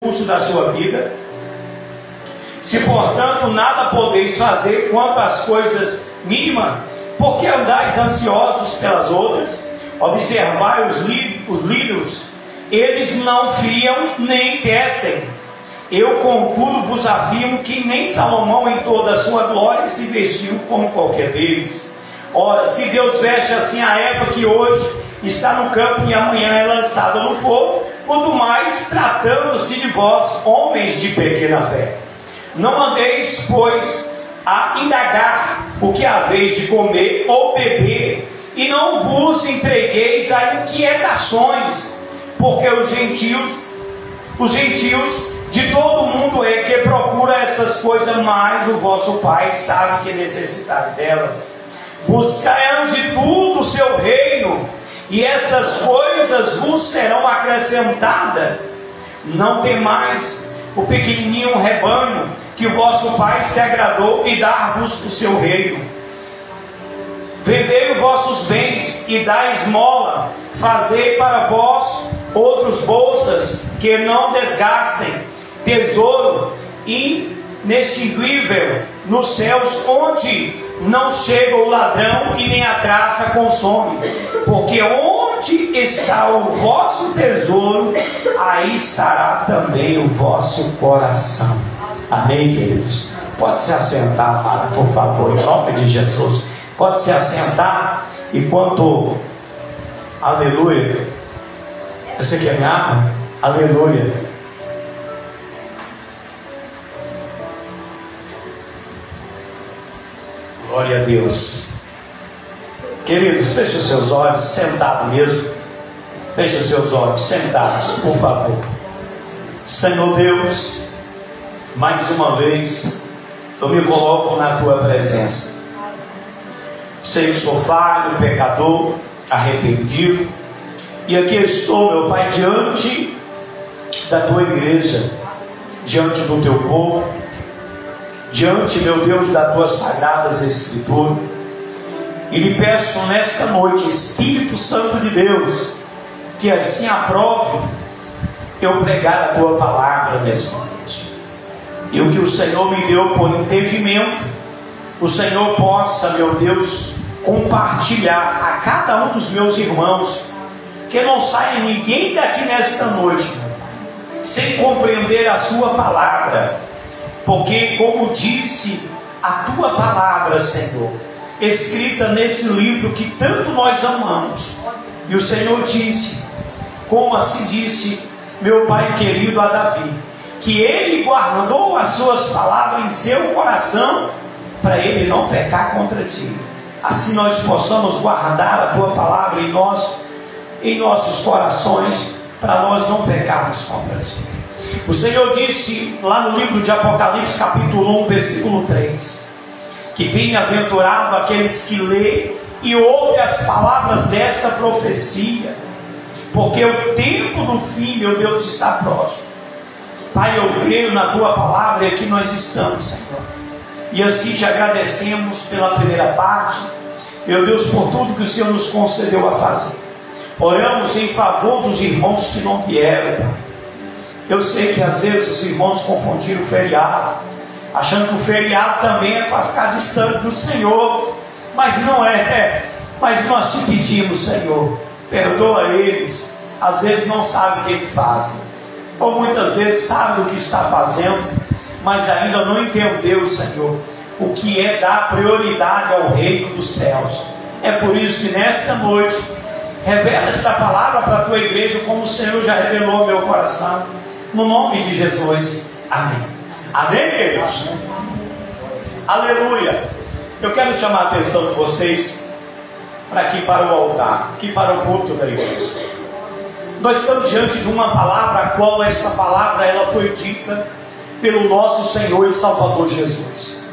curso da sua vida. Se portanto nada podeis fazer quanto às coisas mínimas, porque andais ansiosos pelas outras, observai os líderes, eles não fiam nem tecem. Eu contudo vos afirmo que nem Salomão em toda a sua glória se vestiu como qualquer deles. Ora, se Deus veste assim a erva que hoje está no campo e amanhã é lançada no fogo, quanto mais tratando-se de vós, homens de pequena fé. Não andeis, pois, a indagar o que haveis de comer ou beber, e não vos entregueis a inquietações, porque os gentios de todo mundo é que procura essas coisas, mas o vosso Pai sabe que necessitais delas. Buscai antes de tudo o seu reino, e essas coisas vos serão acrescentadas. Não temais o pequenininho rebanho, que o vosso Pai se agradou e dar-vos o seu reino. Vendei os vossos bens e dai esmola, fazei para vós outros bolsas que não desgastem, tesouro inextinguível nos céus, onde não chega o ladrão e nem a traça consome, porque onde está o vosso tesouro, aí estará também o vosso coração. Amém, queridos? Pode se assentar, Mara, por favor, em nome de Jesus. Pode se assentar enquanto, aleluia. Você quer minha água? Aleluia. Glória a Deus. Queridos, feche os seus olhos, sentado mesmo. Feche os seus olhos, sentados, por favor. Senhor Deus, mais uma vez eu me coloco na tua presença. Sei que sou falho, pecador, arrependido, e aqui estou, meu Pai, diante da tua igreja, diante do teu povo, diante, meu Deus, das tuas sagradas escrituras, e lhe peço nesta noite, Espírito Santo de Deus, que assim aprove eu pregar a tua palavra nesta noite, e o que o Senhor me deu por entendimento, o Senhor possa, meu Deus, compartilhar a cada um dos meus irmãos, que não saia ninguém daqui nesta noite sem compreender a sua palavra, porque como disse a tua palavra, Senhor, escrita nesse livro que tanto nós amamos, e o Senhor disse, como assim disse meu Pai querido a Davi, que ele guardou as suas palavras em seu coração, para ele não pecar contra ti. Assim nós possamos guardar a tua palavra em nossos corações, para nós não pecarmos contra ti. O Senhor disse lá no livro de Apocalipse, capítulo 1, versículo 3, que bem-aventurado aqueles que lê e ouvem as palavras desta profecia, porque o tempo do fim, meu Deus, está próximo. Pai, eu creio na tua palavra, e aqui nós estamos, Senhor, e assim te agradecemos pela primeira parte, meu Deus, por tudo que o Senhor nos concedeu a fazer. Oramos em favor dos irmãos que não vieram, Pai. Eu sei que às vezes os irmãos confundiram o feriado, achando que o feriado também é para ficar distante do Senhor, mas não é. Mas nós te pedimos, Senhor, perdoa eles, às vezes não sabem o que fazem, ou muitas vezes sabem o que está fazendo, mas ainda não entendeu, Senhor, o que é dar prioridade ao reino dos céus. É por isso que nesta noite revela esta palavra para a tua igreja, como o Senhor já revelou ao meu coração, no nome de Jesus, amém. Amém, queridos? Aleluia. Eu quero chamar a atenção de vocês para aqui, para o altar, aqui para o culto da igreja. Nós estamos diante de uma palavra, a qual esta palavra ela foi dita pelo nosso Senhor e Salvador Jesus.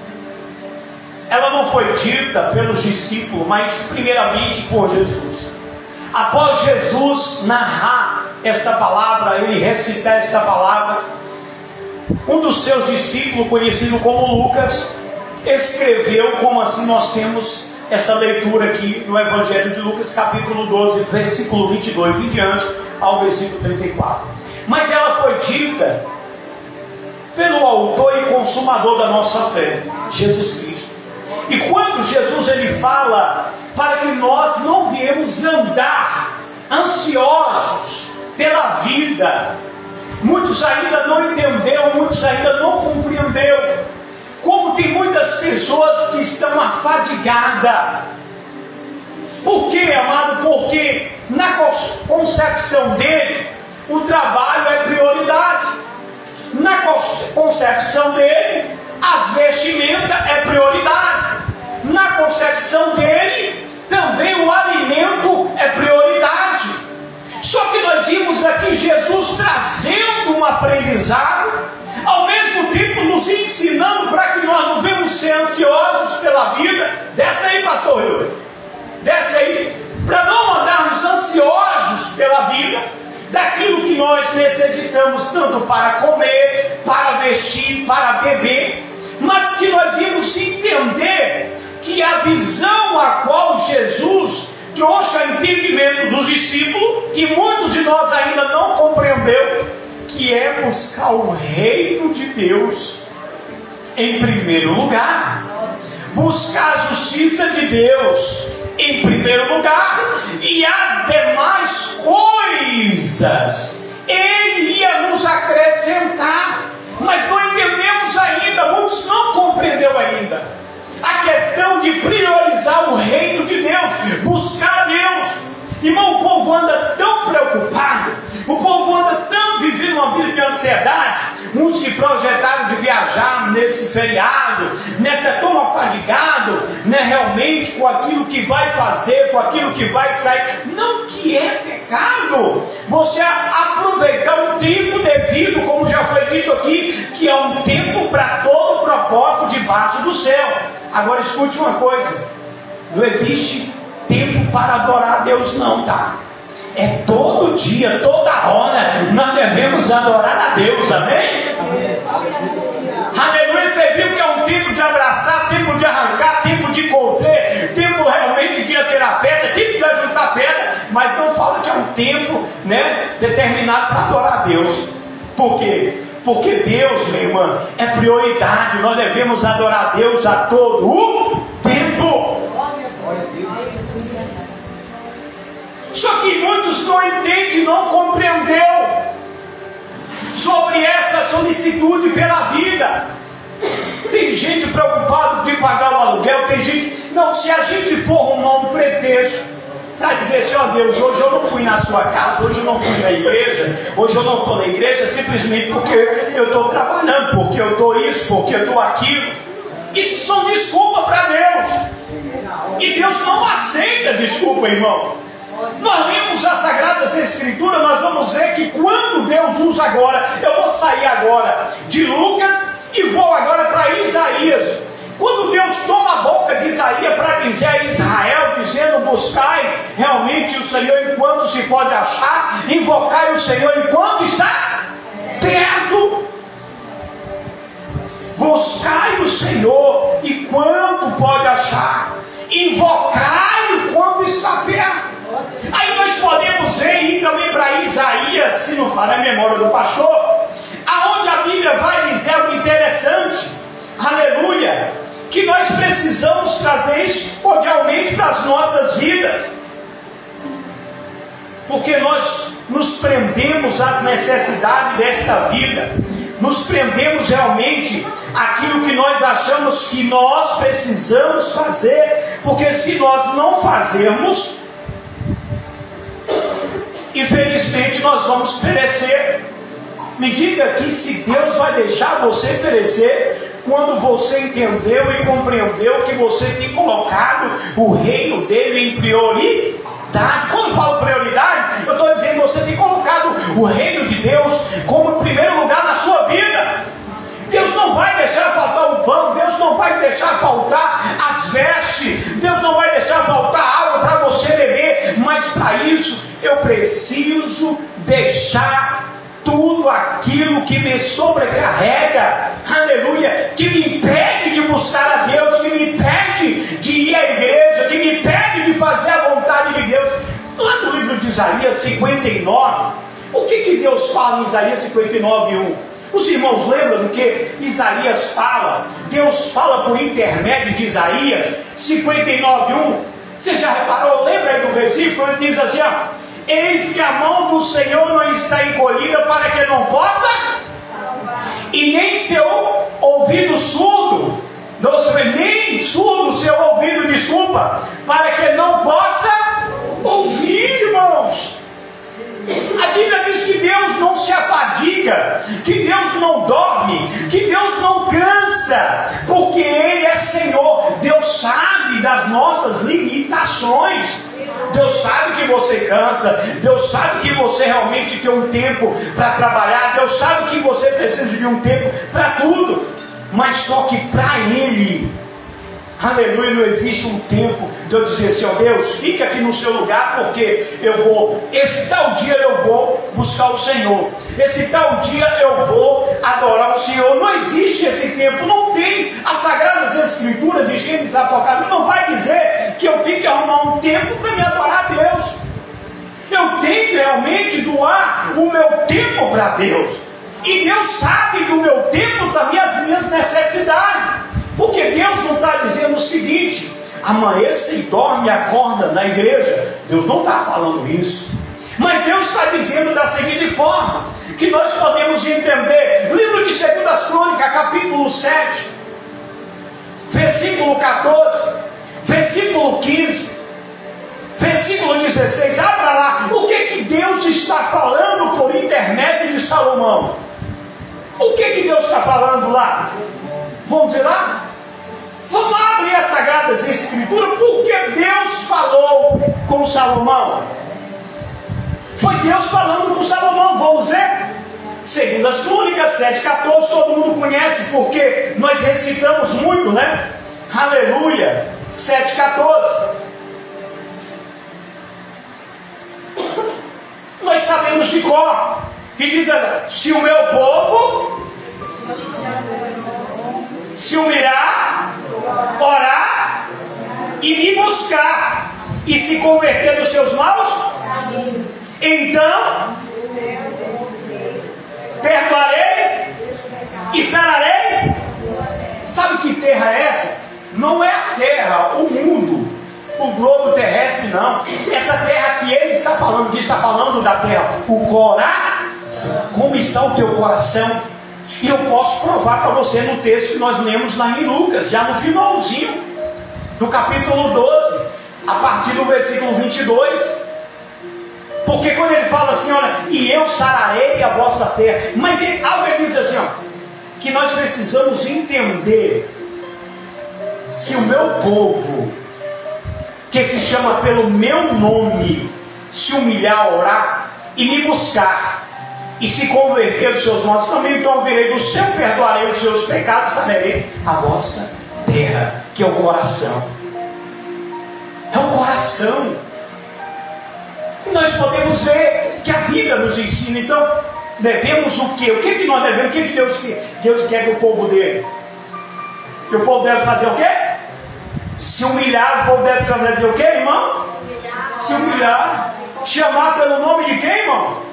Ela não foi dita pelos discípulos, mas primeiramente por Jesus. Após Jesus narrar esta palavra, ele recitar esta palavra, um dos seus discípulos, conhecido como Lucas, escreveu, como assim nós temos essa leitura aqui no Evangelho de Lucas, capítulo 12, versículo 22 em diante, ao versículo 34. Mas ela foi dita pelo autor e consumador da nossa fé, Jesus Cristo. E quando Jesus ele fala para que nós não viemos andar ansiosos pela vida, muitos ainda não entenderam, muitos ainda não compreenderam. Como tem muitas pessoas que estão afadigadas. Por quê, amado? Porque na concepção dele, o trabalho é prioridade. Na concepção dele, as vestimentas é prioridade. Na concepção dele, também o alimento é prioridade. Só que nós vimos aqui Jesus trazendo um aprendizado, ao mesmo tempo nos ensinando para que nós não venhamos ser ansiosos pela vida. Desce aí, pastor Rio. Desce aí. Para não andarmos ansiosos pela vida, daquilo que nós necessitamos, tanto para comer, para vestir, para beber, mas que nós vamos entender que a visão a qual Jesus trouxe ao entendimento dos discípulos, que muitos de nós ainda não compreendeu, que é buscar o reino de Deus em primeiro lugar, buscar a justiça de Deus em primeiro lugar, e as demais coisas Ele ia nos acrescentar. Mas não entendemos ainda, muitos não compreenderam ainda a questão de priorizar o reino de Deus, buscar Deus. Irmão, o povo anda tão preocupado, o povo anda tão vivendo uma vida de ansiedade. Uns que projetaram de viajar nesse feriado, está tão afadigado, realmente com aquilo que vai fazer, com aquilo que vai sair. Não que é pecado você aproveitar um tempo devido, como já foi dito aqui, que é um tempo para todo propósito debaixo do céu. Agora escute uma coisa: não existe tempo para adorar a Deus não, tá? É todo dia, toda hora nós devemos adorar a Deus, amém? Aleluia. Você viu que é um tempo de abraçar, tempo de arrancar, tempo de coser, tempo realmente de atirar pedra, tempo de ajuntar pedra, mas não fala que é um tempo determinado para adorar a Deus. Por quê? Porque Deus, minha irmã, é prioridade. Nós devemos adorar a Deus a todo o tempo. Só que muitos não entendem, não compreendeu sobre essa solicitude pela vida. Tem gente preocupada de pagar o aluguel, tem gente... Não, se a gente for arrumar um pretexto para dizer assim, ó Deus, hoje eu não fui na sua casa, hoje eu não fui na igreja, hoje eu não estou na igreja, simplesmente porque eu estou trabalhando, porque eu estou isso, porque eu estou aquilo. Isso são desculpas para Deus. E Deus não aceita desculpa, irmão. Nós lemos as Sagradas Escrituras, nós vamos ver que quando Deus usa agora, eu vou sair agora de Lucas e vou agora para Isaías. Quando Deus toma a boca de Isaías para dizer a Israel, dizendo: buscai realmente o Senhor enquanto se pode achar, invocai o Senhor enquanto está perto. Buscai o Senhor enquanto pode achar, invocai-o quando está perto. Aí nós podemos ver, ir também para Isaías, se não falhar a memória do pastor, aonde a Bíblia vai dizer algo interessante, aleluia, que nós precisamos trazer isso cordialmente para as nossas vidas, porque nós nos prendemos às necessidades desta vida, nos prendemos realmente àquilo que nós achamos que nós precisamos fazer, porque se nós não fazermos, infelizmente nós vamos perecer. Me diga aqui se Deus vai deixar você perecer quando você entendeu e compreendeu que você tem colocado o reino dele em prioridade. Quando eu falo prioridade, eu estou dizendo que você tem colocado o reino de Deus como primeiro lugar na sua vida. Deus não vai deixar faltar o pão, Deus não vai deixar faltar as vestes, Deus não vai deixar faltar água para você beber, mas para isso eu preciso deixar tudo aquilo que me sobrecarrega, aleluia, que me impede de buscar a Deus, que me impede de ir à igreja, que me impede de fazer a vontade de Deus. Lá no livro de Isaías 59, o que Deus fala em Isaías 59:1? Os irmãos lembram do que Isaías fala? Deus fala por intermédio de Isaías 59:1. Você já reparou? Lembra aí do versículo? Ele diz assim, ó: eis que a mão do Senhor não está encolhida para que não possa, e nem seu ouvido surdo, nem surdo seu ouvido, desculpa, para que não possa ouvir, irmãos. A Bíblia diz que Deus não se afadiga, que Deus não dorme, que Deus não cansa, porque Ele é Senhor. Deus sabe das nossas limitações. Deus sabe que você cansa, Deus sabe que você realmente tem um tempo para trabalhar, Deus sabe que você precisa de um tempo para tudo, mas só que para Ele, aleluia, não existe um tempo de eu dizer assim, ó Deus, fica aqui no seu lugar, porque eu vou, esse tal dia eu vou buscar o Senhor, esse tal dia eu vou adorar o Senhor. Não existe esse tempo, não tem. As Sagradas Escrituras de Gênesis, Apocalipse não vai dizer que eu tenho que arrumar um tempo para me adorar a Deus. Eu tenho que realmente doar o meu tempo para Deus, e Deus sabe do meu tempo também, as minhas necessidades. Porque Deus não está dizendo o seguinte: amanheça e dorme e acorda na igreja. Deus não está falando isso. Mas Deus está dizendo da seguinte forma, que nós podemos entender. Livro de 2 Crônicas, capítulo 7, versículo 14, versículo 15, versículo 16. Abra lá. O que Deus está falando por intermédio de Salomão? O que Deus está falando lá? Vamos ver lá? Vamos lá abrir as Sagradas Escrituras. Porque Deus falou com Salomão. Foi Deus falando com Salomão. Vamos ver? 2 Crônicas 7:14. Todo mundo conhece, porque nós recitamos muito, né? Aleluia. 7:14. Nós sabemos de cor, que diz: se o meu povo se humilhar, orar e me buscar e se converter dos seus maus, então perdoarei e sararei. Sabe que terra é essa? Não é a terra, o mundo, o globo terrestre, não. Essa terra que ele está falando, que está falando da terra, o coração. Como está o teu coração? E eu posso provar para você no texto que nós lemos lá em Lucas, já no finalzinho do capítulo 12, a partir do versículo 22. Porque quando ele fala assim, olha, e eu sararei a vossa terra, mas algo diz assim, ó, que nós precisamos entender: se o meu povo, que se chama pelo meu nome, se humilhar, orar e me buscar e se converter dos seus maus, também então ouvirei do céu, perdoarei os seus pecados, sararei a vossa terra. Que é o coração. É o coração. E nós podemos ver que a Bíblia nos ensina. Então, devemos o quê? O que nós devemos? O que Deus quer do povo dele? Que o povo deve fazer o quê? Se humilhar. O povo deve fazer o quê, irmão? Se humilhar. Chamar pelo nome de quem, irmão?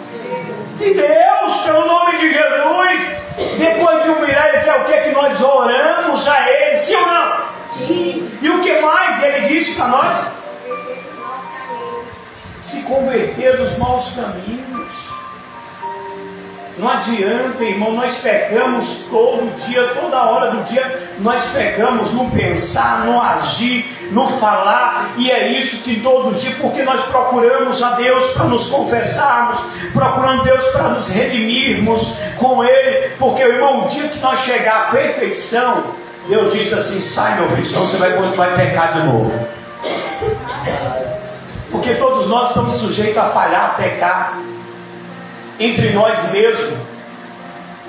De Deus, pelo nome de Jesus. Depois de humilhar, Ele quer o que? Que nós oramos a Ele, sim ou não? Sim. E o que mais Ele diz para nós? Se converter dos maus caminhos. Não adianta, irmão, nós pecamos todo dia, toda hora do dia, nós pecamos no pensar, no agir, no falar, e é isso que todo dia, porque nós procuramos a Deus para nos confessarmos, procurando Deus para nos redimirmos com Ele, porque, irmão, o dia que nós chegar à perfeição, Deus disse assim: sai, meu filho, senão você vai pecar de novo. Porque todos nós estamos sujeitos a falhar, a pecar entre nós mesmos,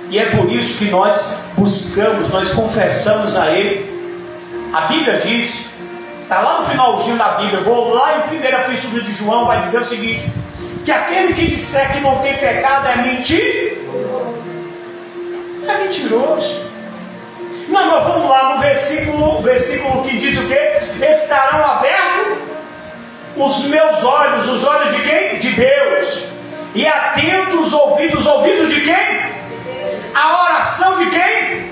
e é por isso que nós buscamos, nós confessamos a Ele. A Bíblia diz, está lá no finalzinho da Bíblia, vou lá em 1 Epístola de João, vai dizer o seguinte: que aquele que disser que não tem pecado é mentiroso. É mentiroso. Mas nós vamos lá no versículo que diz o quê? Estarão abertos os meus olhos. Os olhos de quem? De Deus. E atentos os ouvidos. Ouvidos de quem? A oração de quem?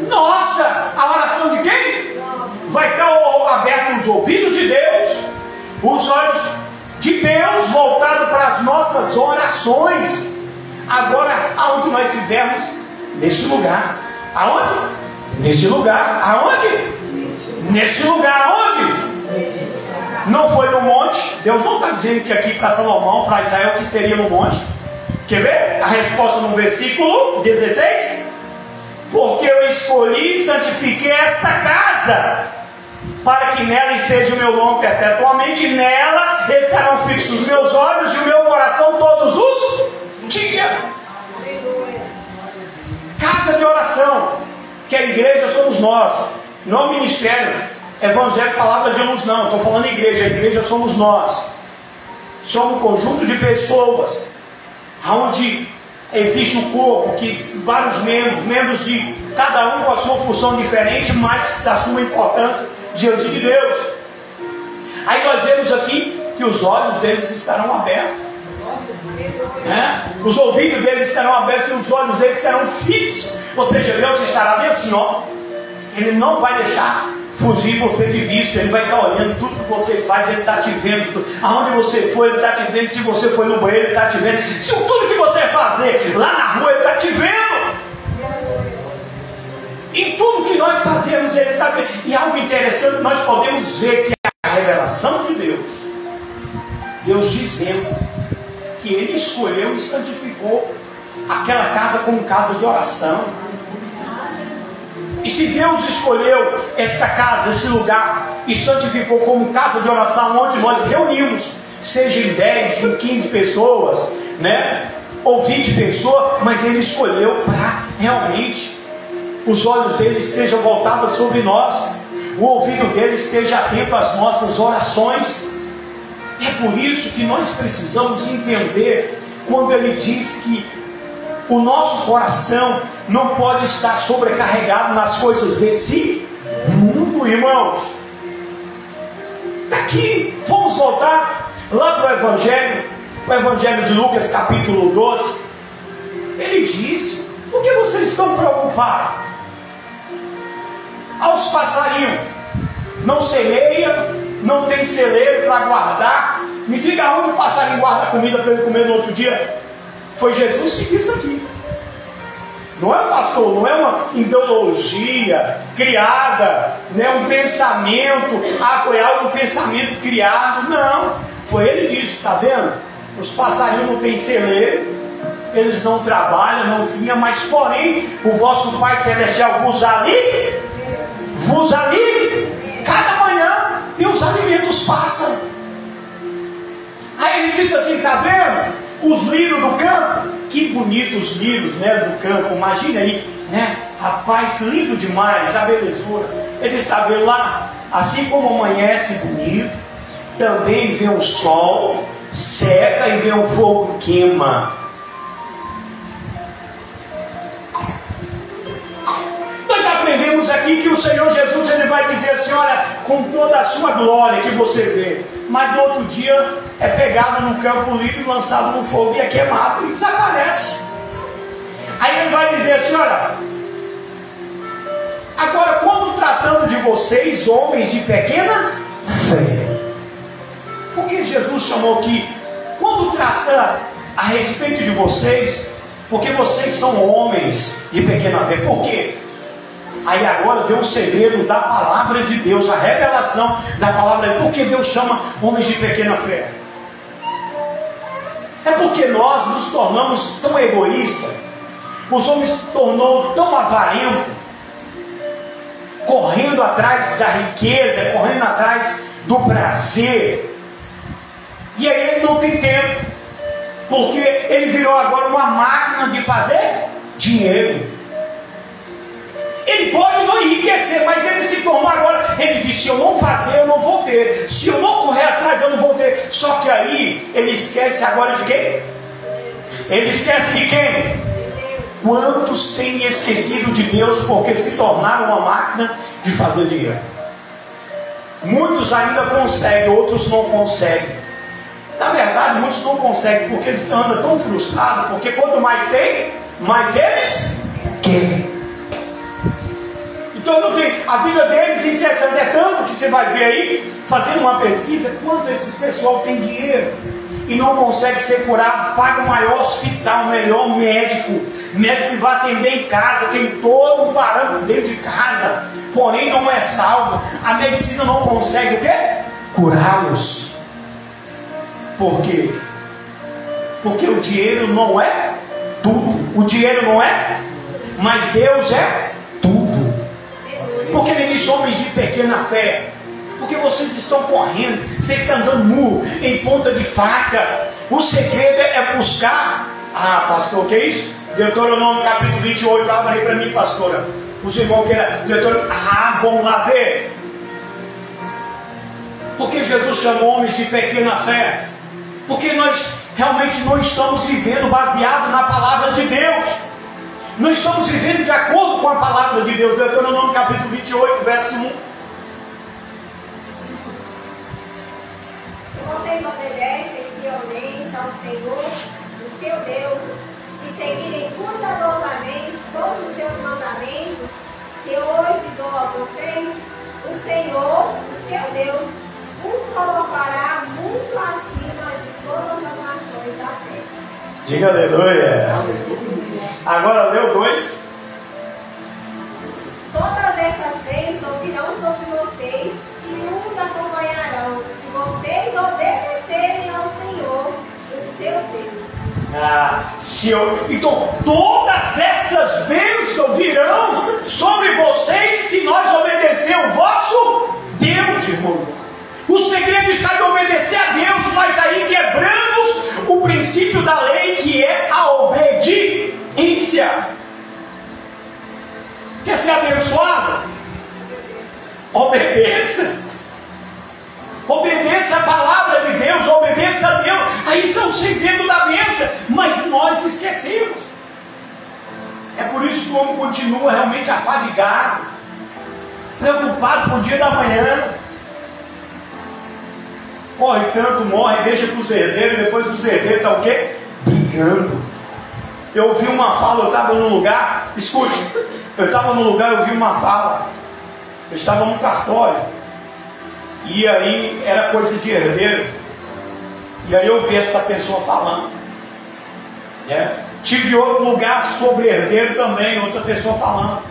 Nossa! A oração de quem? Vai estar abertos os ouvidos de Deus, os olhos de Deus voltados para as nossas orações. Agora, aonde nós fizemos? Neste lugar. Aonde? Neste lugar. Aonde? Neste lugar. Aonde? Não foi no monte. Deus não está dizendo que aqui para Salomão, para Israel, que seria no monte. Quer ver? A resposta no versículo 16. Porque eu escolhi e santifiquei esta casa, para que nela esteja o meu nome perpetuamente, e nela estarão fixos os meus olhos e o meu coração todos os dias. Casa de oração, que a igreja somos nós, não o ministério, evangelho, palavra de uns não, estou falando igreja, a igreja somos nós. Somos um conjunto de pessoas, onde existe o corpo, que vários membros de cada um com a sua função diferente, mas da sua importância diante de Deus. Aí nós vemos aqui que os olhos deles estarão abertos, os ouvidos deles estarão abertos e os olhos deles estarão fixos. Ou seja, Deus estará bem assim, ó. Ele não vai deixar fugir você de vista. Ele vai estar olhando tudo que você faz. Ele está te vendo. Aonde você for, Ele está te vendo. Se você foi no banheiro, Ele está te vendo. Se tudo que você fazer lá na rua, Ele está te vendo. Em tudo que nós fazemos, Ele está vendo. E algo interessante, nós podemos ver que a revelação de Deus dizendo que Ele escolheu e santificou aquela casa como casa de oração. E se Deus escolheu esta casa, esse lugar, e santificou como casa de oração, onde nós reunimos, seja em 10, em 15 pessoas, né? Ou 20 pessoas, mas Ele escolheu para realmente os olhos dele estejam voltados sobre nós, o ouvido dele esteja atento às nossas orações. É por isso que nós precisamos entender quando ele diz que o nosso coração não pode estar sobrecarregado nas coisas desse mundo, irmãos. Daqui, vamos voltar lá para o Evangelho de Lucas, capítulo 12. Ele diz: por que vocês estão preocupados? Aos passarinhos, não semeia, não tem celeiro para guardar. Me diga onde o passarinho guarda a comida para ele comer no outro dia. Foi Jesus que disse aqui. Não é, pastor, não é uma ideologia criada, não é um pensamento, foi algo, um pensamento criado. Não, foi ele que disse, está vendo? Os passarinhos não têm celeiro, eles não trabalham, não fiam, mas porém o vosso Pai Celestial vos alimenta. Cada manhã e os alimentos passam. Aí ele disse assim, está vendo? Os lírios do campo, que bonitos lírios, né, do campo, imagina aí, né? Rapaz, lindo demais, a belezura. Ele está vendo lá, assim como amanhece bonito, também vê o sol, seca e vê o fogo queima. Aprendemos aqui que o Senhor Jesus ele vai dizer assim, olha, com toda a sua glória que você vê, mas no outro dia é pegado no campo livre, lançado no fogo e é queimado e desaparece. Aí ele vai dizer assim, olha, agora quando tratando de vocês, homens de pequena fé, por que Jesus chamou aqui, quando tratando a respeito de vocês, porque vocês são homens de pequena fé, por quê? Aí agora vem o segredo da palavra de Deus, a revelação da palavra. Por que Deus chama homens de pequena fé? É porque nós nos tornamos tão egoístas, os homens se tornou tão avarento, correndo atrás da riqueza, correndo atrás do prazer, e aí ele não tem tempo, porque ele virou agora uma máquina de fazer dinheiro. Ele pode não enriquecer, mas ele se tornou agora. Ele disse, se eu não fazer, eu não vou ter. Se eu não correr atrás, eu não vou ter. Só que aí, ele esquece agora de quem? Ele esquece de quem? Quantos têm esquecido de Deus porque se tornaram uma máquina de fazer dinheiro? Muitos ainda conseguem, outros não conseguem. Na verdade, muitos não conseguem porque eles andam tão frustrados, porque quanto mais tem, mas eles querem. Então não tem, a vida deles incessante é tanto que você vai ver aí, fazendo uma pesquisa, quanto esses pessoal tem dinheiro e não consegue ser curado, paga o maior hospital, o melhor médico que vai atender em casa, tem todo um parâmetro dentro de casa, porém não é salvo. A medicina não consegue o quê? Curá-los. Por quê? Porque o dinheiro não é tudo. O dinheiro não é, mas Deus é tudo. Porque eles homens de pequena fé, porque vocês estão correndo, vocês estão dando murro em ponta de faca. O segredo é buscar. Ah, pastor, o que é isso? Deuteronômio capítulo 28, abra aí para mim, pastora. Os irmãos querem Deuteronômio. Ah, vamos lá ver. Porque Jesus chamou homens de pequena fé? Porque nós realmente não estamos vivendo baseado na palavra de Deus. Não estamos vivendo de acordo com a palavra de Deus. Deuteronômio capítulo 28, verso 1. Se vocês obedecem fielmente ao Senhor, o seu Deus, e seguirem cuidadosamente todos os seus mandamentos, que hoje dou a vocês, o Senhor, o seu Deus, os colocará muito acima de todas as nações da terra. Diga aleluia. Agora leu 2. Todas essas bênçãos virão sobre vocês e os acompanharão, se vocês obedecerem ao Senhor, o seu Deus. Então todas essas bênçãos virão sobre vocês se nós obedecermos o vosso Deus, irmão. O segredo está em obedecer a Deus, mas aí quebramos o princípio da lei, que é a obediência. Quer ser abençoado? Obedeça. Obedeça a palavra de Deus, obedeça a Deus. Aí está o segredo da bênção, mas nós esquecemos. É por isso que o homem continua realmente afadigado, preocupado com o dia da manhã. Corre tanto, morre, deixa para os herdeiros, depois os herdeiros estão o quê? Brigando. Eu ouvi uma fala, eu estava num lugar, escute, eu estava num lugar, eu ouvi uma fala, eu estava num cartório, e aí era coisa de herdeiro, e aí eu ouvi essa pessoa falando, né? Tive outro lugar sobre herdeiro também, outra pessoa falando,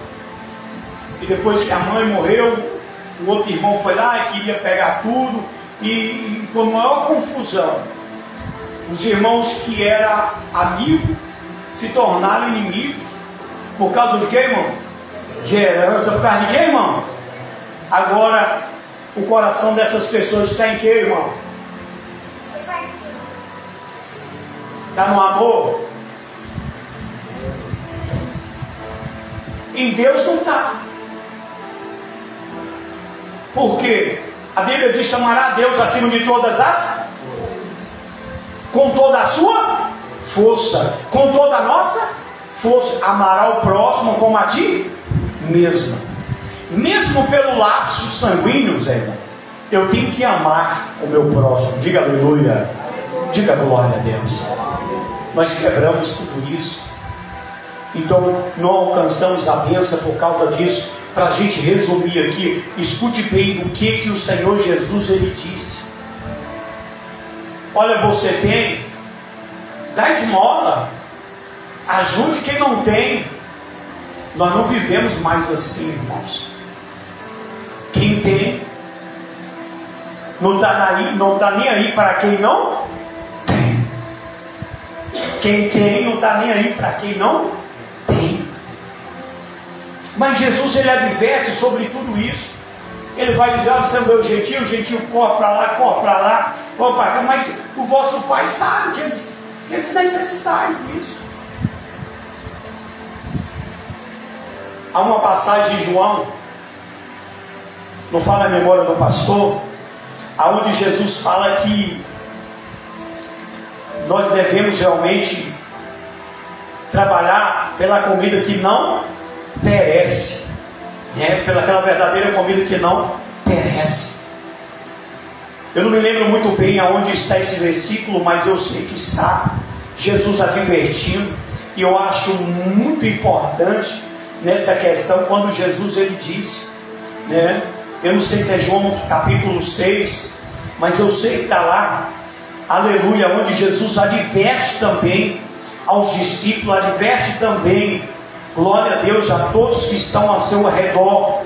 e depois que a mãe morreu, o outro irmão foi lá e queria pegar tudo, e foi uma maior confusão. Os irmãos que eram amigos se tornaram inimigos. Por causa de quê, irmão? De herança. Por causa de quê, irmão? Agora, o coração dessas pessoas está em quê, irmão? Está no amor? Em Deus não está. Por quê? A Bíblia diz: chamará a Deus acima de todas as, com toda a sua força, com toda a nossa força. Amará o próximo como a ti mesmo. Mesmo pelo laço sanguíneo, Zé, eu tenho que amar o meu próximo. Diga aleluia. Diga glória a Deus. Nós quebramos tudo isso. Então não alcançamos a bênção por causa disso. Para a gente resumir aqui, escute bem o que o Senhor Jesus ele disse. Olha, você tem, dá esmola, ajude quem não tem. Nós não vivemos mais assim, irmãos. Quem tem não está nem aí para quem não tem. Quem tem não está nem aí para quem não tem. Mas Jesus ele adverte sobre tudo isso. Ele vai dizer: você vê o gentil corre para lá, corre para lá, corre para cá. Mas o vosso Pai sabe que eles necessitaram disso. Há uma passagem em João, não fala a memória do pastor, aonde Jesus fala que nós devemos realmente trabalhar pela comida que não perece, né? Pelaquela verdadeira comida que não perece. Eu não me lembro muito bem aonde está esse versículo, mas eu sei que está Jesus advertindo E eu acho muito importante nessa questão quando Jesus ele disse, né? Eu não sei se é João capítulo 6, mas eu sei que está lá, aleluia, onde Jesus adverte também aos discípulos, adverte também, glória a Deus, a todos que estão ao seu redor.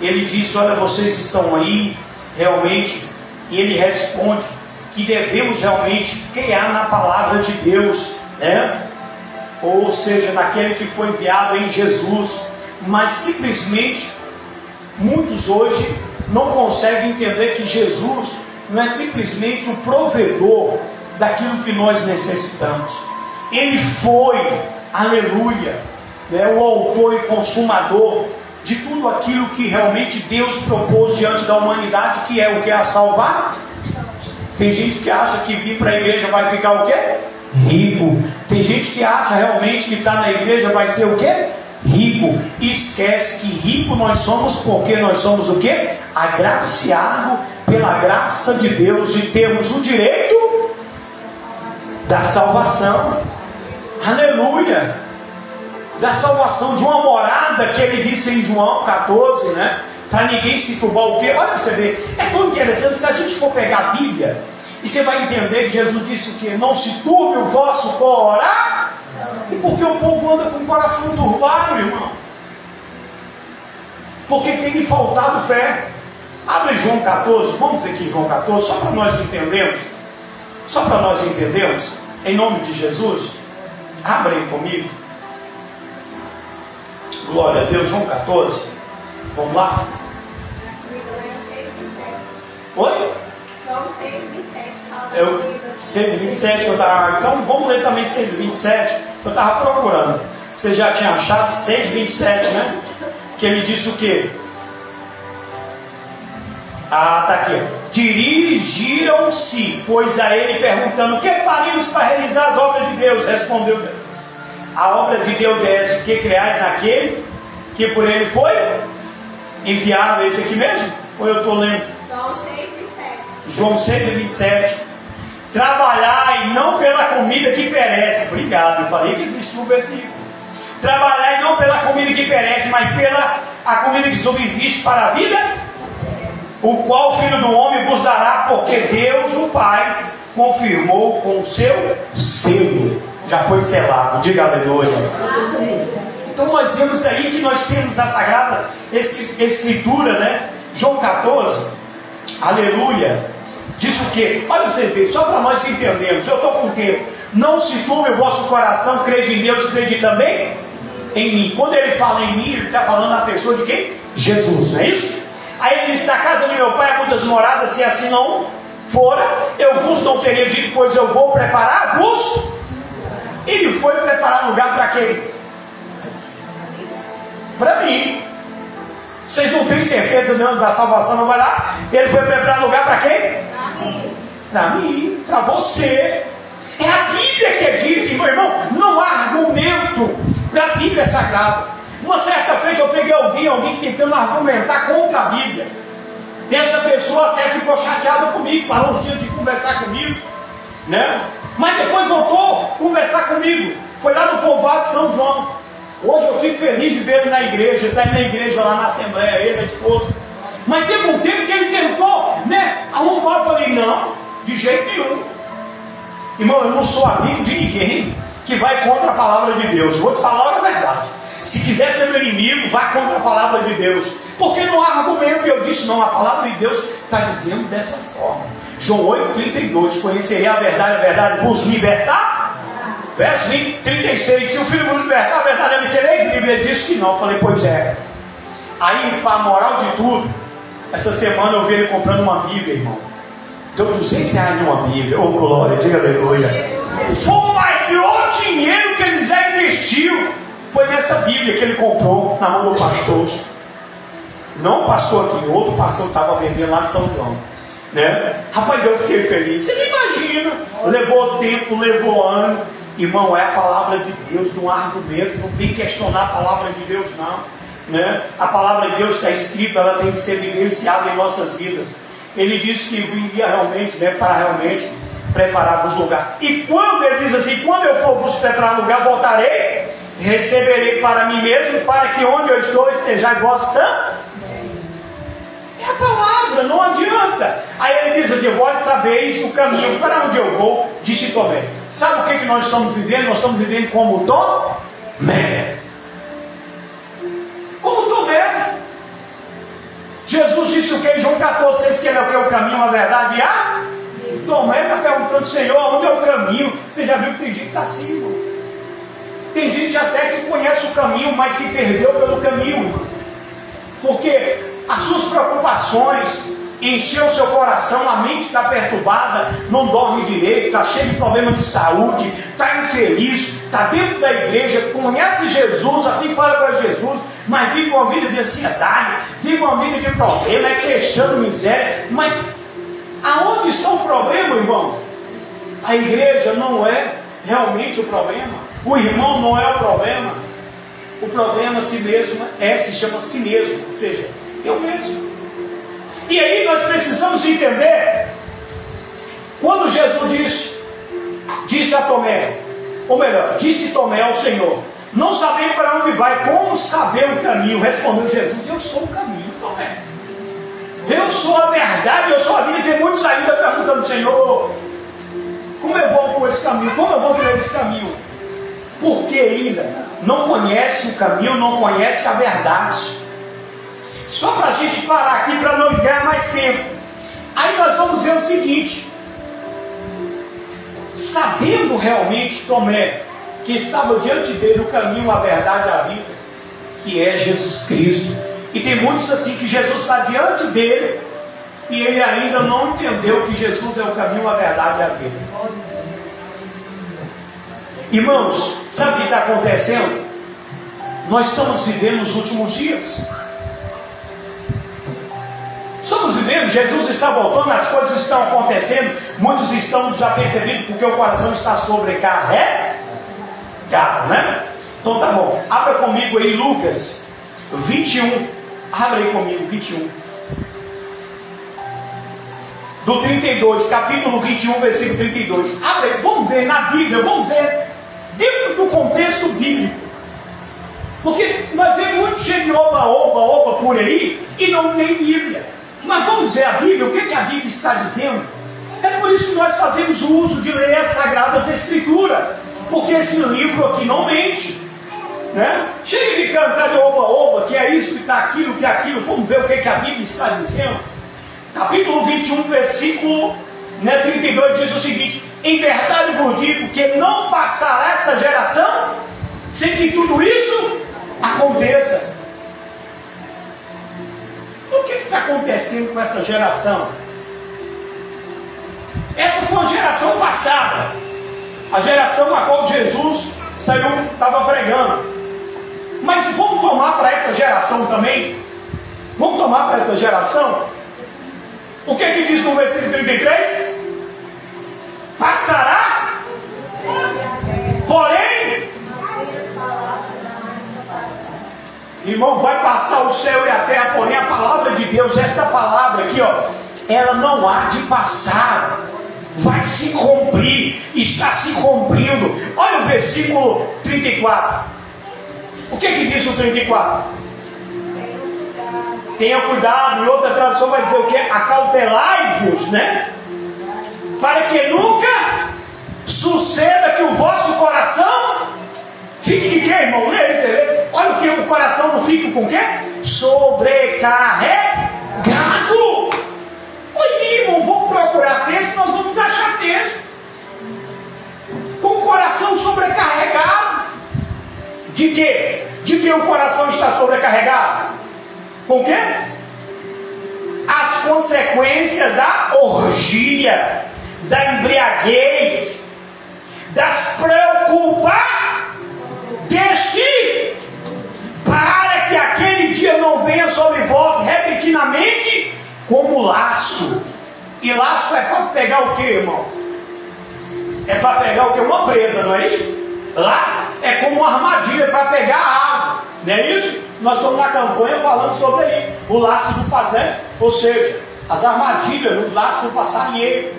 Ele diz: olha, vocês estão aí realmente, e ele responde que devemos realmente criar na palavra de Deus, né? Ou seja, naquele que foi enviado em Jesus. Mas simplesmente muitos hoje não conseguem entender que Jesus não é simplesmente o provedor daquilo que nós necessitamos. Ele foi, aleluia, né, o autor e consumador de tudo aquilo que realmente Deus propôs diante da humanidade, que é o que? A salvar. Tem gente que acha que vir para a igreja vai ficar o quê? Rico. Tem gente que acha realmente que estar na igreja vai ser o quê? Rico. Esquece que rico nós somos porque nós somos o quê? Agraciado pela graça de Deus de termos o direito da salvação. Aleluia. Da salvação, de uma morada que ele disse em João 14, né? Para ninguém se turbar o quê? Olha para você ver, é tão interessante. Se a gente for pegar a Bíblia, e você vai entender que Jesus disse o quê? Não se turbe o vosso coração. E por que o povo anda com o coração turbado, irmão? Porque tem lhe faltado fé. Abre João 14, vamos aqui João 14, só para nós entendermos. Só para nós entendermos, em nome de Jesus. Abre aí comigo. Glória a Deus, João 14. Vamos lá? Oi? João 6:27. 6:27 que eu estava. Então vamos ler também 6:27. Eu estava procurando. Você já tinha achado 6:27, né? Que ele disse o quê? Ah, está aqui. Dirigiram-se, pois, a ele perguntando: o que faríamos para realizar as obras de Deus? Respondeu Jesus: a obra de Deus é essa, que criais naquele que por ele foi enviado. Esse aqui mesmo? Ou eu estou lendo? João 6:27. Trabalhar e não pela comida que perece. Obrigado, eu falei que existe um versículo. Trabalhar e não pela comida que perece, mas pela a comida que subsiste para a vida, o qual o Filho do Homem vos dará, porque Deus, o Pai, confirmou com o seu selo. Já foi selado. Diga aleluia. Então nós vemos aí que nós temos a Sagrada Escritura, né? João 14, aleluia. Diz o quê? Olha você ver, só para nós entendermos. Eu estou com o tempo. Não se turbe o vosso coração, crede em Deus, crede também em mim. Quando ele fala em mim, ele está falando na pessoa de quem? Jesus, não é isso? Aí ele diz: na casa de meu pai há muitas moradas, se assim não fora, eu vos não teria dito, pois eu vou preparar-vos. Ele foi preparar lugar para quem? Para mim. Vocês não têm certeza não, da salvação, não vai lá? Ele foi preparar lugar para quem? Para mim, para você. É a Bíblia que diz, meu irmão, não há argumento para a Bíblia sagrada. Uma certa feita eu peguei alguém tentando argumentar contra a Bíblia. E essa pessoa até ficou chateada comigo, parou uns dias de conversar comigo, né? Mas depois voltou a conversar comigo. Foi lá no povoado de São João. Hoje eu fico feliz de ver ele na igreja. Está na igreja lá na Assembleia, ele, a esposa. Mas teve um tempo que ele tentou, né, arrumar. Eu falei: não, de jeito nenhum. Irmão, eu não sou amigo de ninguém que vai contra a palavra de Deus. Vou te falar a verdade. Se quiser ser meu inimigo, vá contra a palavra de Deus. Porque não há argumento. E eu disse: não, a palavra de Deus está dizendo dessa forma. João 8:32. Conhecerei a verdade vos libertar. Verso 36. Se o Filho vos libertar, a verdade sereis livres. Ele disse que não. Eu falei: pois é. Aí, para a moral de tudo, essa semana eu vi ele comprando uma Bíblia, irmão. Deu R$200 numa Bíblia. Oh, glória, diga aleluia. Foi o maior dinheiro que ele já investiu. Foi nessa Bíblia que ele comprou na mão do pastor. Não o pastor aqui, outro pastor estava vendendo lá de São João, né? Rapaz, eu fiquei feliz. Você imagina, levou tempo, levou ano. Irmão, é a palavra de Deus, não há argumento. Não vem questionar a palavra de Deus, não, né? A palavra de Deus está escrita, ela tem que ser vivenciada em nossas vidas. Ele disse que viria realmente, né, para realmente preparar-vos lugar. E quando ele diz assim, quando eu for vos preparar lugar, voltarei, receberei para mim mesmo, para que onde eu estou estejais vós também. É a palavra, não adianta. Aí ele diz assim, vós sabeis o caminho para onde eu vou, disse Tomé. Sabe o que nós estamos vivendo? Nós estamos vivendo como Tomé. Como Tomé. Jesus disse o que em João 14, que ele é o que? O caminho, a verdade e a... Tomé está perguntando, Senhor, onde é o caminho? Você já viu que tem gente que está assim, irmão. Tem gente até que conhece o caminho, mas se perdeu pelo caminho, irmão. Porque as suas preocupações encheu o seu coração, a mente está perturbada, não dorme direito, está cheio de problemas de saúde, está infeliz, está dentro da igreja, conhece Jesus, assim fala com Jesus, mas vive uma vida de ansiedade, vive uma vida de problema, é queixando miséria. Mas aonde está o problema, irmão? A igreja não é realmente o problema, o irmão não é o problema. O problema se chama si mesmo, ou seja, eu mesmo. E aí nós precisamos entender, quando Jesus disse a Tomé, ou melhor, disse Tomé ao Senhor, não sabendo para onde vai, como saber o caminho? Respondeu Jesus, eu sou o caminho, Tomé. Eu sou a verdade, eu sou a vida. Tem muitos ainda perguntando, Senhor, como eu vou por esse caminho? Como eu vou por esse caminho? Porque ainda não conhece o caminho, não conhece a verdade. Só para a gente parar aqui, para não ganhar mais tempo. Aí nós vamos ver o seguinte. Sabendo realmente Tomé que estava diante dele o caminho, a verdade e a vida, que é Jesus Cristo. E tem muitos assim que Jesus está diante dele e ele ainda não entendeu que Jesus é o caminho, a verdade e a vida. Irmãos, sabe o que está acontecendo? Nós estamos vivendo os últimos dias. Estamos vivendo, Jesus está voltando, as coisas estão acontecendo, muitos estão desapercebidos porque o coração está sobrecarregado, né? Então tá bom, abra comigo aí Lucas 21, abra aí comigo 21, do 32, capítulo 21, versículo 32, abre aí, vamos ver na Bíblia, vamos ver dentro do contexto bíblico, porque nós vemos muito cheio de oba por aí e não tem Bíblia. Mas vamos ver a Bíblia, o que a Bíblia está dizendo? É por isso que nós fazemos o uso de ler as Sagradas Escrituras, porque esse livro aqui não mente, né? Chega de cantar de oba, que é isso, que está aquilo, que é aquilo. Vamos ver o que a Bíblia está dizendo. Capítulo 21, versículo 32 diz o seguinte: em verdade vos digo que não passará esta geração sem que tudo isso aconteça. O que está acontecendo com essa geração? Essa foi uma geração passada, a geração a qual Jesus estava pregando. Mas vamos tomar para essa geração também? Vamos tomar para essa geração? O que diz no versículo 33? Passará, porém, irmão, vai passar o céu e a terra, porém a palavra de Deus, essa palavra aqui, ó, ela não há de passar, vai se cumprir, está se cumprindo. Olha o versículo 34. O que diz o 34? Tenha cuidado, em outra tradução vai dizer o que? Acautelai-vos, né? Para que nunca suceda que o vosso coração fique de quê, irmão? Olha o que o coração não fica com o quê? Sobrecarregado. Oi, irmão, vamos procurar texto, nós vamos achar texto. Com o coração sobrecarregado. De quê? De que o coração está sobrecarregado? Com o quê? As consequências da orgia, da embriaguez, das preocupações deste, para que aquele dia não venha sobre vós repentinamente como laço. E laço é para pegar o que, irmão? É para pegar o que? Uma presa, não é isso? Laço é como uma armadilha para pegar a água, não é isso? Nós estamos na campanha falando sobre aí, o laço do passarinho, ou seja, as armadilhas nos laços do passarinheiro.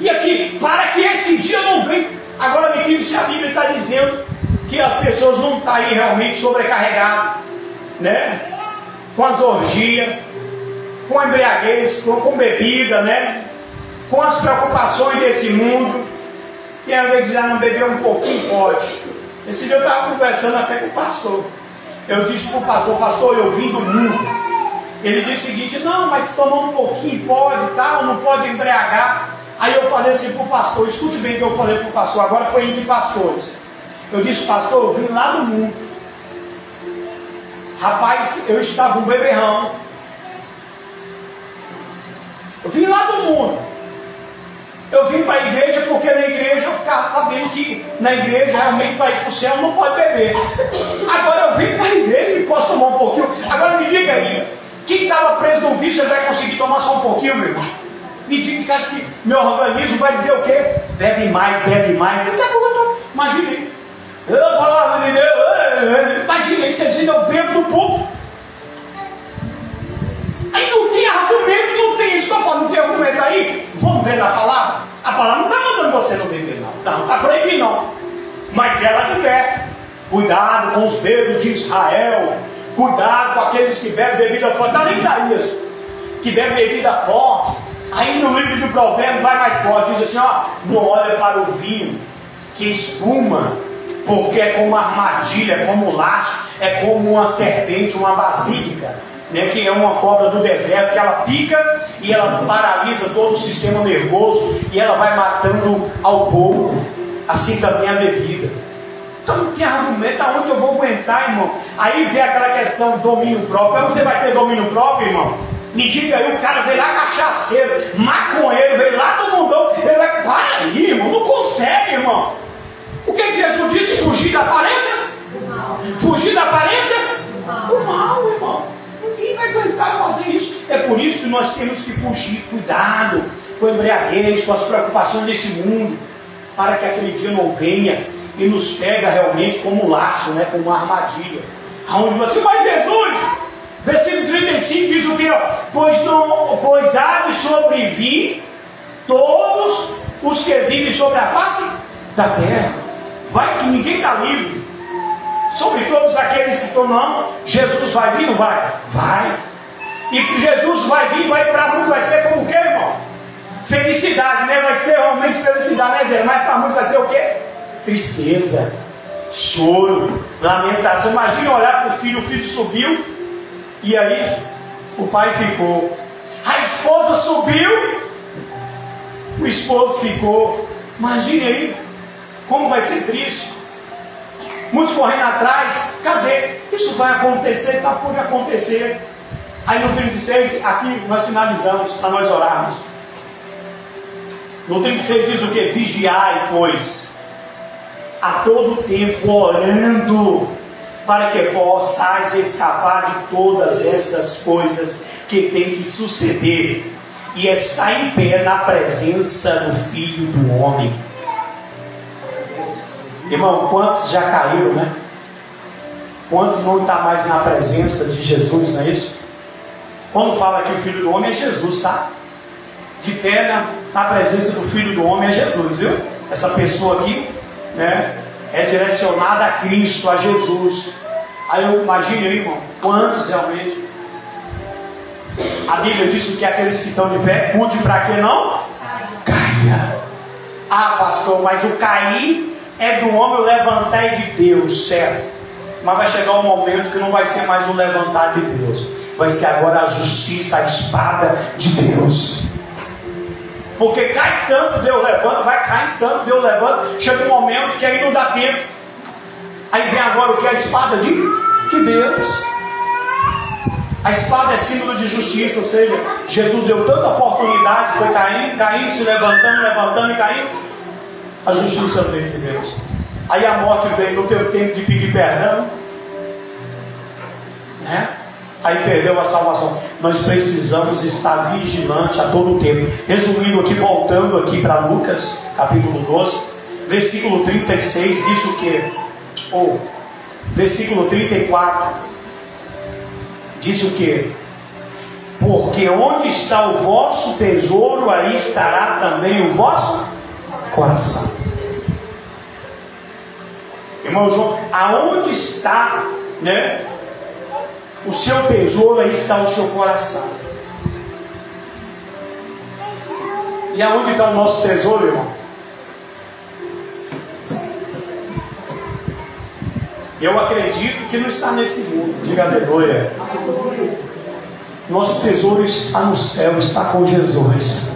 E aqui, para que esse dia não venha. Agora me diga se a Bíblia está dizendo que as pessoas não estão aí realmente sobrecarregadas, né? Com as orgias, com a embriaguez, com bebida, né? Com as preocupações desse mundo. E ao invés de não beber um pouquinho, pode. Esse dia eu estava conversando até com o pastor. Eu disse para o pastor: pastor, eu vim do mundo. Ele disse o seguinte: não, mas tomar um pouquinho pode, tal, não pode embriagar. Aí eu falei assim para o pastor, escute bem o que eu falei para o pastor, agora foi entre pastores. Eu disse: pastor, eu vim lá do mundo. Rapaz, eu estava um beberrão. Eu vim lá do mundo. Eu vim para a igreja porque na igreja eu ficava sabendo que na igreja realmente para ir para o céu não pode beber. Agora eu vim para a igreja e posso tomar um pouquinho. Agora me diga aí, quem estava preso no vício vai conseguir tomar só um pouquinho, meu irmão? Me diga, você acha que meu organismo vai dizer o quê? Bebe mais, bebe mais. Daqui a pouco eu estou. Imagine. Imagina aí, você eu bebo do público. Aí não tem argumento, não tem isso que eu falo, não tem argumento aí. Vamos ver na palavra? A palavra não está mandando você não beber, não. Não está proibindo, não. Mas ela diverte. Cuidado com os bêbados de Israel. Cuidado com aqueles que bebem bebida forte. Está em Isaías. Que bebem bebida forte. Aí no livro do Provérbio vai mais forte. Diz assim: ó, não olha para o vinho que espuma, porque é como uma armadilha, é como um laço, é como uma serpente, uma basílica, né, que é uma cobra do deserto, que ela pica e ela paralisa todo o sistema nervoso e ela vai matando ao povo. Assim também a bebida. Então não tem argumento, aonde eu vou aguentar, irmão? Aí vem aquela questão do domínio próprio. Você vai ter domínio próprio, irmão? Me diga aí, o cara veio lá cachaceiro, maconheiro, veio lá do mundão, ele vai, para aí, irmão, não consegue, irmão. O que Jesus disse? Fugir da aparência? Fugir da aparência? O mal, irmão. Ninguém vai aguentar fazer isso. É por isso que nós temos que fugir. Cuidado com a embriaguez, com as preocupações desse mundo, para que aquele dia não venha e nos pega realmente como um laço, né, como uma armadilha. Aonde você, mas Jesus, versículo 35 diz o que? Pois há de sobrevir todos os que vivem sobre a face da terra. Vai que ninguém está livre. Sobre todos aqueles que estão, não, Jesus vai vir, não vai? Vai. E Jesus vai vir, vai para muitos, vai ser como o quê, irmão? Felicidade, né? Vai ser realmente felicidade, né, Zé? Mas para muitos vai ser o quê? Tristeza, choro, lamentação. Imagina olhar para o filho subiu, e aí o pai ficou. A esposa subiu, o esposo ficou. Imagine aí, como vai ser triste. Muitos correndo atrás, cadê? Isso vai acontecer, está por acontecer. Aí no 36, aqui nós finalizamos para nós orarmos. No 36 diz o que? Vigiai, pois, a todo tempo orando, para que possais escapar de todas estas coisas que tem que suceder, e estar em pé na presença do Filho do Homem. Irmão, quantos já caíram, né? Quantos não estão mais na presença de Jesus, não é isso? Quando fala que o Filho do Homem é Jesus, tá? De pé na presença do Filho do Homem é Jesus, viu? Essa pessoa aqui, né, é direcionada a Cristo, a Jesus. Aí eu imagine aí, irmão, quantos realmente? A Bíblia diz que aqueles que estão de pé, cuide para que não caia. Ah, pastor, mas o cair é do homem, o levantar é de Deus, certo? Mas vai chegar um momento que não vai ser mais o levantar de Deus, vai ser agora a justiça, a espada de Deus. Porque cai tanto, Deus levanta, vai cair tanto, Deus levanta. Chega um momento que aí não dá tempo. Aí vem agora o que? A espada de Deus. A espada é símbolo de justiça, ou seja, Jesus deu tanta oportunidade, foi caindo, se levantando e caindo. A justiça veio de Deus. Aí a morte veio, não teve tempo de pedir perdão, né? Aí perdeu a salvação. Nós precisamos estar vigilantes a todo tempo. Resumindo aqui, voltando aqui para Lucas, capítulo 12, versículo 36, diz o que? Versículo 34, diz o que? Porque onde está o vosso tesouro, aí estará também o vosso coração. Irmão João, aonde está, né, o seu tesouro, aí está o seu coração. E aonde está o nosso tesouro, irmão? Eu acredito que não está nesse mundo. Diga aleluia. Nosso tesouro está no céu, está com Jesus.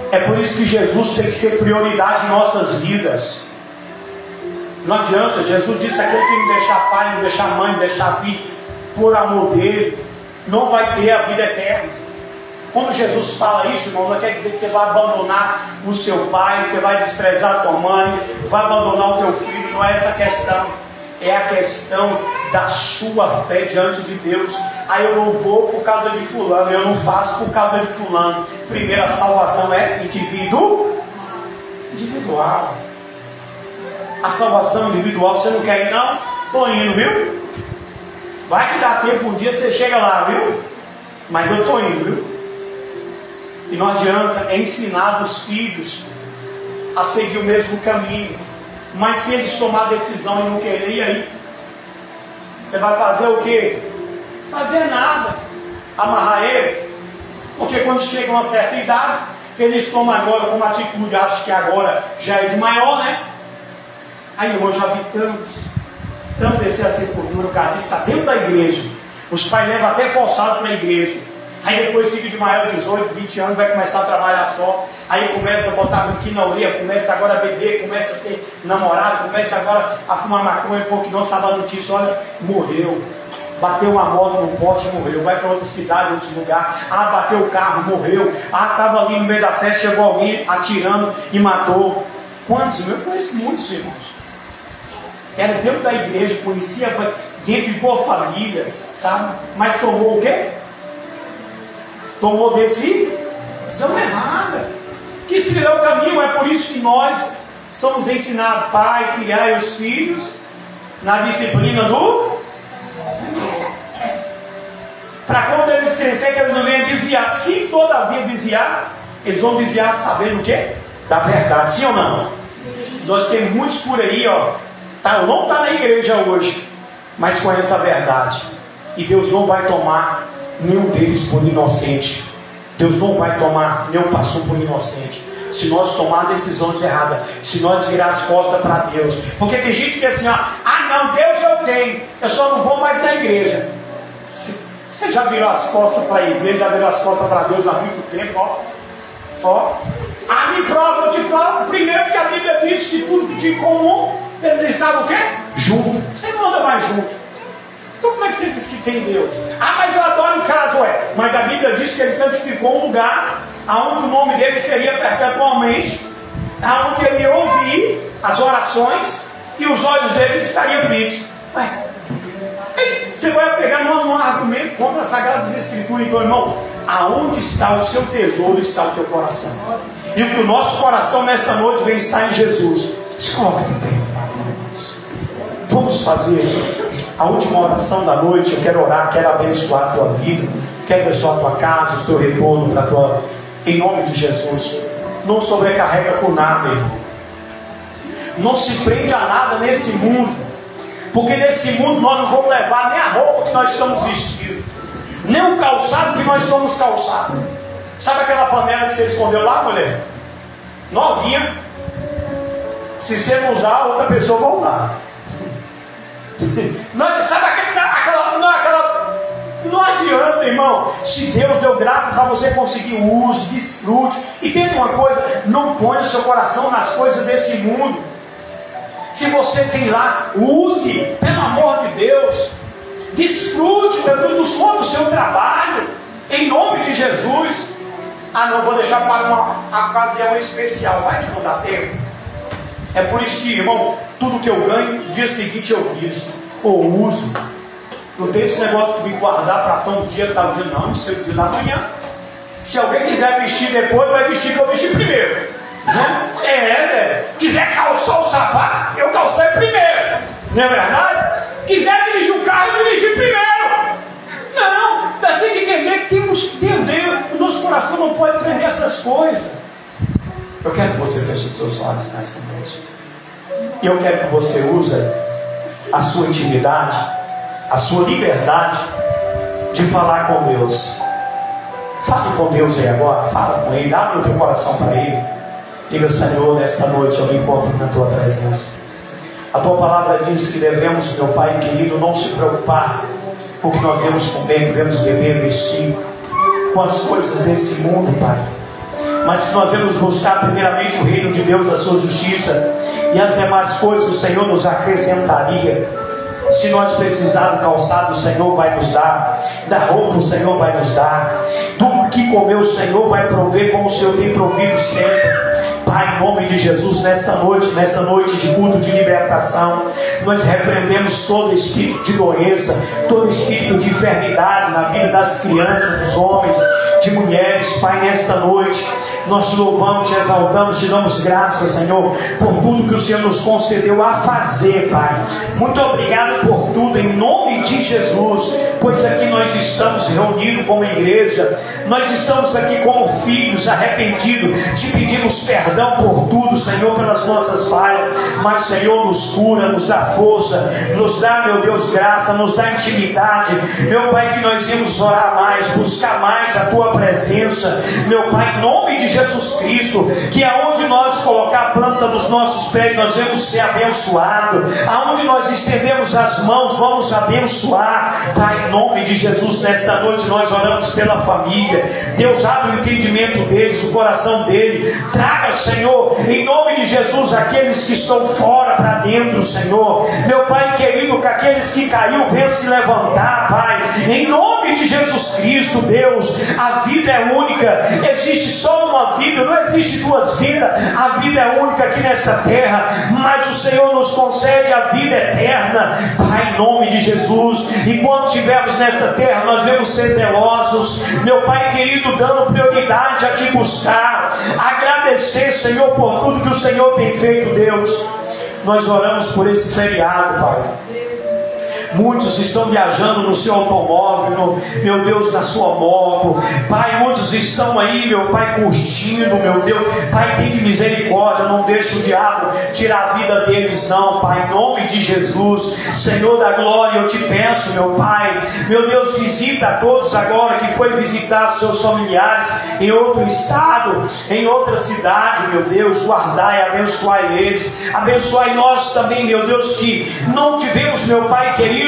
É por isso que Jesus tem que ser prioridade em nossas vidas. Não adianta, Jesus disse: aquele que não deixar pai, não deixar mãe, não deixar filho, por amor dele, não vai ter a vida eterna. Quando Jesus fala isso, irmão, não quer dizer que você vai abandonar o seu pai, você vai desprezar a tua mãe, vai abandonar o teu filho. Não é essa a questão. É a questão da sua fé diante de Deus. Aí eu não vou por causa de fulano, eu não faço por causa de fulano. Primeiro, a salvação é individual. A salvação individual, você não quer ir não? Estou indo, viu? Vai que dá tempo, um dia você chega lá, viu? Mas eu estou indo, viu? E não adianta ensinar os filhos a seguir o mesmo caminho. Mas se eles tomar a decisão e não querer, e aí? Você vai fazer o quê? Fazer nada. Amarrar eles. Porque quando chegam a uma certa idade, eles tomam agora como atitude, acho que agora já é de maior, né? Aí eu já vi tanto descer a sepultura, o cara está dentro da igreja. Os pais levam até forçado para a igreja. Aí depois fica de maior de 18, 20 anos, vai começar a trabalhar só. Aí começa a botar biquíni na orelha, começa agora a beber, começa a ter namorado, começa agora a fumar maconha, porque não sabe a notícia, olha, morreu. Bateu uma moto no poste, morreu. Vai para outra cidade, outro lugar. Ah, bateu o carro, morreu. Ah, estava ali no meio da festa, chegou alguém atirando e matou. Quantos? Eu conheço muitos irmãos. Era dentro da igreja, conhecia dentro de boa família, sabe? Mas tomou o quê? Tomou decisão errada. Quis trilhar o caminho. É por isso que nós somos ensinados, pai, criar os filhos na disciplina do Senhor. Para quando eles crescerem, que eles não venham desviar. Se todavia desviar, eles vão desviar sabendo o quê? Da verdade. Sim ou não? Sim. Nós temos muitos por aí, ó. Não está na igreja hoje, mas conhece a verdade. E Deus não vai tomar nenhum deles por inocente. Deus não vai tomar nenhum pastor por inocente. Se nós tomar decisões erradas, se nós virar as costas para Deus. Porque tem gente que diz assim, ó, ah não, Deus eu tenho, eu só não vou mais na igreja. Você já virou as costas para a igreja, já virou as costas para Deus há muito tempo, ó. Ah, me prova, eu te provo. Primeiro que a Bíblia diz que tudo que tinha em comum, eles estavam o quê? Junto. Você não anda mais junto. Então como é que você diz que tem Deus? Ah, mas eu adoro em casa, ué. Mas a Bíblia diz que ele santificou um lugar onde o nome dele estaria perpetualmente, onde ele ia ouvir as orações e os olhos deles estariam fitos. Ué, aí você vai pegar um argumento contra as Sagradas Escrituras. Então, irmão, aonde está o seu tesouro, está o teu coração. E o que o nosso coração nessa noite vem estar em Jesus. Se coloca de pé, por favor. Vamos fazer a última oração da noite. Eu quero orar, quero abençoar a tua vida, quero abençoar a tua casa, o teu retorno para a tua... Em nome de Jesus. Não sobrecarrega por nada, irmão. Não se prende a nada nesse mundo, porque nesse mundo nós não vamos levar nem a roupa que nós estamos vestidos, nem o calçado que nós estamos calçados. Sabe aquela panela que você escondeu lá, mulher? Novinha. Se você não usar, outra pessoa vai usar. Não, sabe não adianta, irmão. Se Deus deu graça para você conseguir o uso, desfrute. E tem uma coisa, não ponha o seu coração nas coisas desse mundo. Se você tem lá, use, pelo amor de Deus. Desfrute, meu Deus, dos contos do seu trabalho, em nome de Jesus. Ah, não, vou deixar para uma ocasião especial. Vai que não dá tempo. É por isso que, irmão, tudo que eu ganho, no dia seguinte eu visto ou uso. Não tem esse negócio de me guardar para tal dia, tal dia. Não, isso é o dia da manhã. Se alguém quiser vestir depois, vai vestir que eu vesti primeiro, né? Zé. Quiser calçar o sapato, eu calcei primeiro. Não é verdade? Quiser dirigir o carro, eu dirigi primeiro. Não, nós temos que entender que temos não pode prender essas coisas. Eu quero que você feche os seus olhos nesta noite. E eu quero que você use a sua intimidade, a sua liberdade de falar com Deus. Fale com Deus aí agora, fala com Ele, abre o teu coração para Ele. Diga: Senhor, nesta noite eu me encontro na Tua presença. A Tua palavra diz que devemos, meu Pai querido, não se preocupar com o que nós devemos comer, devemos beber, vestir, com as coisas desse mundo, Pai. Mas que nós devemos buscar primeiramente o reino de Deus, a sua justiça, e as demais coisas o Senhor nos acrescentaria. Se nós precisar do calçado, o Senhor vai nos dar, da roupa o Senhor vai nos dar, tudo que comer o Senhor vai prover, como o Senhor tem provido sempre. Pai, em nome de Jesus, nessa noite de culto de libertação, nós repreendemos todo espírito de doença, todo espírito de enfermidade na vida das crianças, dos homens, de mulheres. Pai, nesta noite nós te louvamos, te exaltamos, te damos graças, Senhor, por tudo que o Senhor nos concedeu a fazer, Pai. Muito obrigado por tudo, em nome de Jesus, pois aqui nós estamos reunidos como igreja, nós estamos aqui como filhos arrependidos, te pedimos perdão por tudo, Senhor, pelas nossas falhas, mas, Senhor, nos cura, nos dá força, nos dá, meu Deus, graça, nos dá intimidade, meu Pai, que nós íamos orar mais, buscar mais a Tua presença, meu Pai, em nome de Jesus Cristo, que aonde nós colocar a planta dos nossos pés, nós vamos ser abençoados, aonde nós estendemos as mãos, vamos abençoar, Pai, em nome de Jesus. Nesta noite nós oramos pela família. Deus, abre o entendimento deles, o coração dele, traga, Senhor, em nome de Jesus, aqueles que estão fora para dentro, Senhor, meu Pai querido, que aqueles que caiu venham se levantar, Pai, em nome de Jesus Cristo. Deus, a vida é única, existe só uma vida, não existe duas vidas, a vida é única aqui nessa terra, mas o Senhor nos concede a vida eterna, Pai, em nome de Jesus. E quando estivermos nessa terra, nós devemos ser zelosos, meu Pai querido, dando prioridade a te buscar, agradecer, Senhor, por tudo que o Senhor tem feito. Deus, nós oramos por esse feriado, Pai. Muitos estão viajando no seu automóvel, meu Deus, na sua moto, Pai, muitos estão aí, meu Pai, curtindo, meu Deus, Pai, tem de misericórdia, não deixa o diabo tirar a vida deles, não, Pai, em nome de Jesus, Senhor da glória, eu te peço, meu Pai, meu Deus, visita a todos agora que foi visitar seus familiares em outro estado, em outra cidade, meu Deus, guardai, abençoai eles, abençoai nós também, meu Deus, que não tivemos, meu Pai querido,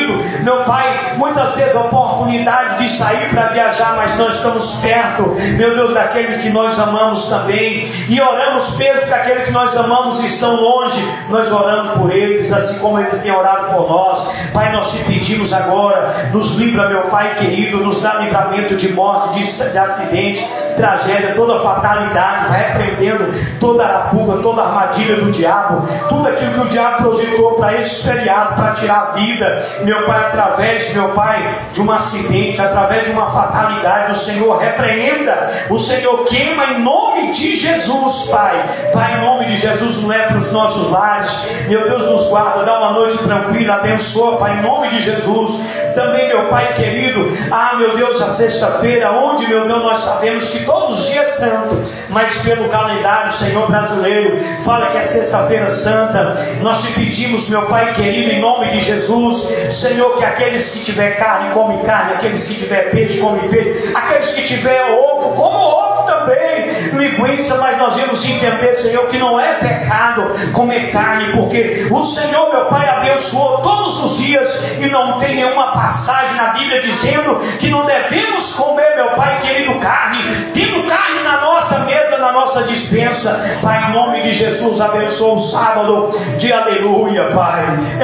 meu Pai, muitas vezes a oportunidade de sair para viajar, mas nós estamos perto, meu Deus, daqueles que nós amamos também, e oramos mesmo que aqueles que nós amamos estão longe, nós oramos por eles, assim como eles têm orado por nós. Pai, nós te pedimos agora, nos livra, meu Pai querido, nos dá livramento de morte, de acidente, tragédia, toda fatalidade, vai repreendendo toda arapuca, toda armadilha do diabo, tudo aquilo que o diabo projetou para esse feriado, para tirar a vida, meu Pai, através, meu Pai, de um acidente, através de uma fatalidade, o Senhor repreenda, o Senhor queima em nome de Jesus, Pai. Pai, em nome de Jesus, não é para os nossos lares, meu Deus, nos guarda, dá uma noite tranquila, abençoa, Pai, em nome de Jesus. Também, meu Pai querido, meu Deus, a sexta-feira, onde, meu Deus, nós sabemos que todos os dias é santo, mas pelo calendário, Senhor, brasileiro, fala que é sexta-feira santa, nós te pedimos, meu Pai querido, em nome de Jesus, Senhor, que aqueles que tiver carne, come carne, aqueles que tiver peixe, come peixe, aqueles que tiver ovo, como ovo também, linguiça, mas nós vamos entender, Senhor, que não é pecado comer carne, porque o Senhor, meu Pai, abençoou todos os dias, e não tem nenhuma passagem na Bíblia dizendo que não devemos comer, meu Pai querido, carne. Tendo carne na nossa mesa, na nossa dispensa, Pai, em nome de Jesus, abençoa o sábado de aleluia, Pai,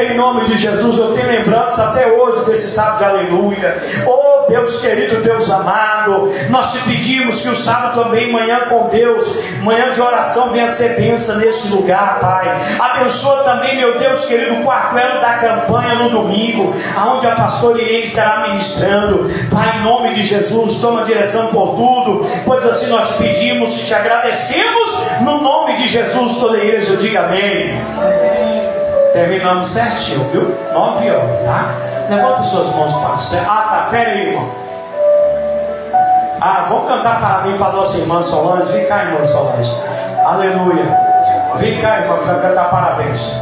em nome de Jesus. Eu tenho lembrança até hoje desse sábado de aleluia. Oh Deus querido, Deus amado, nós te pedimos que o sábado também, manhã com Deus, manhã de oração, venha ser bênção nesse lugar, Pai. Abençoa também, meu Deus querido, o quarto ano da campanha no domingo, aonde a pastora Irene estará ministrando, Pai, em nome de Jesus, toma direção por tudo, pois assim nós pedimos e te agradecemos, no nome de Jesus. Toda a igreja diga amém. Terminamos certinho, viu? 9 horas, tá? Levanta suas mãos para o céu. Tá, pera aí, irmão. Vamos cantar parabéns para a nossa irmã Solange. Vem cá, irmã Solange. Aleluia. Vem cá, irmã, vai cantar parabéns.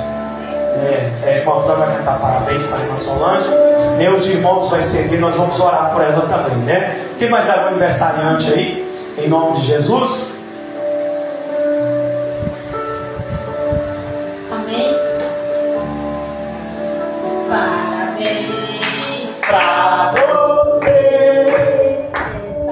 A irmã Fran vai cantar parabéns para a irmã Solange. Meus irmãos vão estender, nós vamos orar por ela também, né? Tem mais algum aniversariante aí? Em nome de Jesus. Amém. Parabéns para